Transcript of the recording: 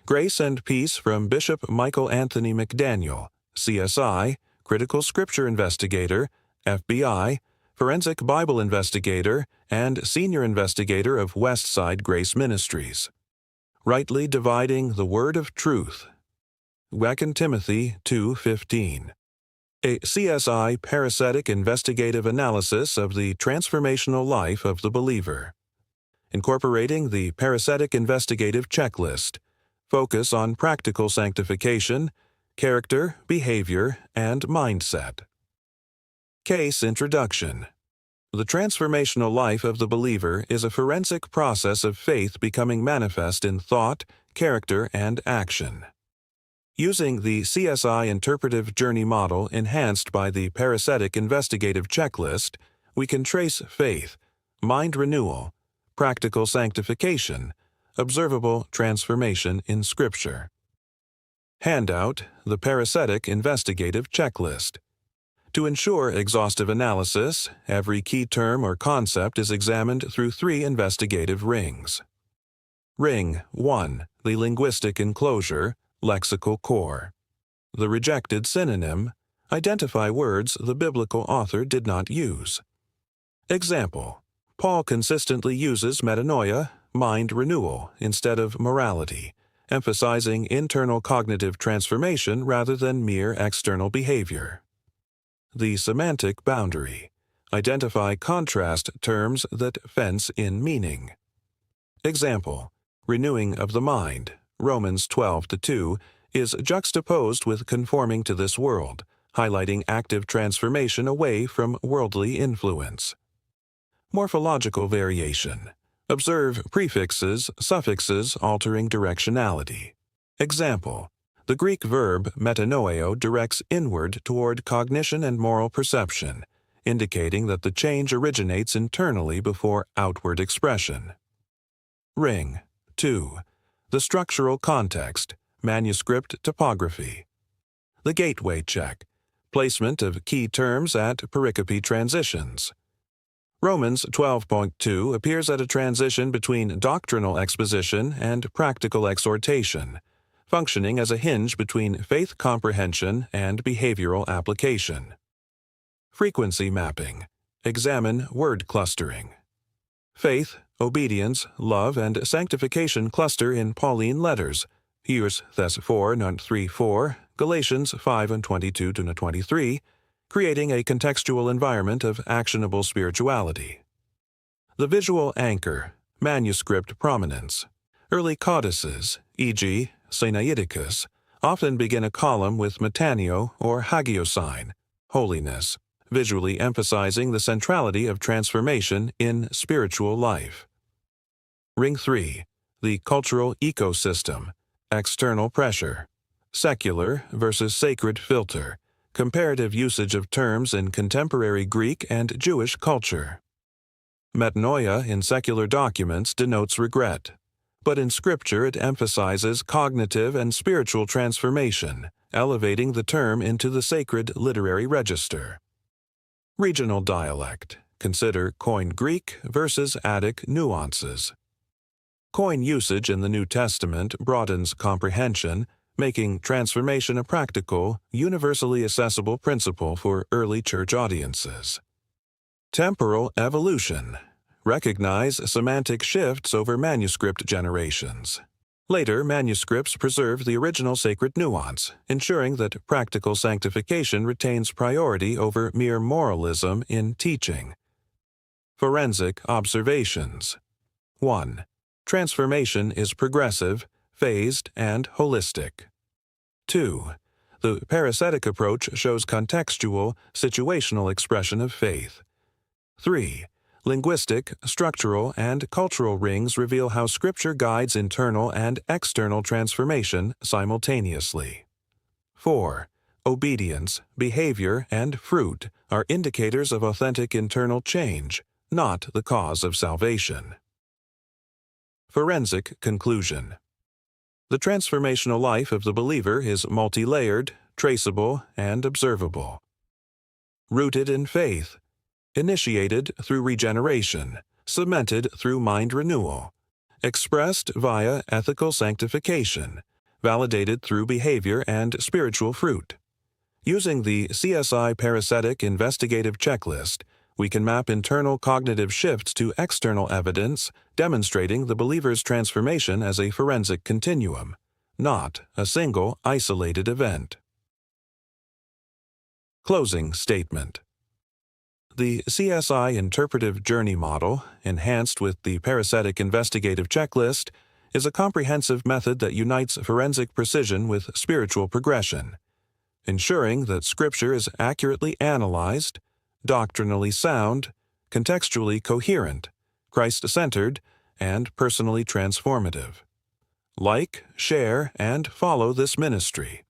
Grace and Peace from Bishop Michael Anthony McDaniel, CSI, Critical Scripture Investigator, FBI, Forensic Bible Investigator, and Senior Investigator of Westside Grace Ministries. Rightly Dividing the Word of Truth. 2 Timothy 2:15. A CSI parasitic investigative analysis of the transformational life of the believer. Incorporating the parasitic investigative checklist. Focus on practical sanctification, character, behavior, and mindset. Case Introduction. The transformational life of the believer is a forensic process of faith becoming manifest in thought, character, and action. Using the CSI interpretive journey model enhanced by the parasitic investigative checklist, we can trace faith, mind renewal, practical sanctification, observable transformation in Scripture. Handout: the parasitic investigative checklist. To ensure exhaustive analysis, every key term or concept is examined through 3 investigative rings. Ring 1. The linguistic enclosure, lexical core. The rejected synonym. Identify words the biblical author did not use. Example: Paul consistently uses metanoia, mind renewal, instead of morality, emphasizing internal cognitive transformation rather than mere external behavior. The semantic boundary. Identify contrast terms that fence in meaning. Example: renewing of the mind, Romans 12:2, is juxtaposed with conforming to this world, highlighting active transformation away from worldly influence. Morphological variation. Observe prefixes, suffixes altering directionality. Example: the Greek verb metanoeo directs inward toward cognition and moral perception, indicating that the change originates internally before outward expression. Ring 2. The structural context, manuscript topography. The gateway check, placement of key terms at pericope transitions. Romans 12.2 appears at a transition between doctrinal exposition and practical exhortation, functioning as a hinge between faith comprehension and behavioral application. Frequency mapping. Examine word clustering. Faith, obedience, love, and sanctification cluster in Pauline letters, Hebrews 4:3-4, Galatians 5:22-23, creating a contextual environment of actionable spirituality. The visual anchor, manuscript prominence. Early codices, e.g., Sinaiticus, often begin a column with metanio or hagiosine, holiness, visually emphasizing the centrality of transformation in spiritual life. Ring 3. The cultural ecosystem, external pressure, secular versus sacred filter, comparative usage of terms in contemporary Greek and Jewish culture. Metanoia in secular documents denotes regret, but in Scripture it emphasizes cognitive and spiritual transformation, elevating the term into the sacred literary register. Regional dialect. Consider Koine Greek versus Attic nuances. Koine usage in the New Testament broadens comprehension, making transformation a practical, universally accessible principle for early church audiences. Temporal evolution. Recognize semantic shifts over manuscript generations. Later manuscripts preserve the original sacred nuance, ensuring that practical sanctification retains priority over mere moralism in teaching. Forensic observations. 1. Transformation is progressive, phased, and holistic. 2. The parasitic approach shows contextual, situational expression of faith. 3. Linguistic, structural, and cultural rings reveal how Scripture guides internal and external transformation simultaneously. 4. Obedience, behavior, and fruit are indicators of authentic internal change, not the cause of salvation. Forensic conclusion. The transformational life of the believer is multi-layered, traceable, and observable. Rooted in faith, initiated through regeneration, cemented through mind renewal, expressed via ethical sanctification, validated through behavior and spiritual fruit. Using the CSI Parasitic Investigative Checklist, we can map internal cognitive shifts to external evidence, demonstrating the believer's transformation as a forensic continuum, not a single isolated event. Closing statement. The CSI Interpretive Journey Model, enhanced with the Parasitic Investigative Checklist, is a comprehensive method that unites forensic precision with spiritual progression, ensuring that Scripture is accurately analyzed, doctrinally sound, contextually coherent, Christ-centered, and personally transformative. Like, share, and follow this ministry.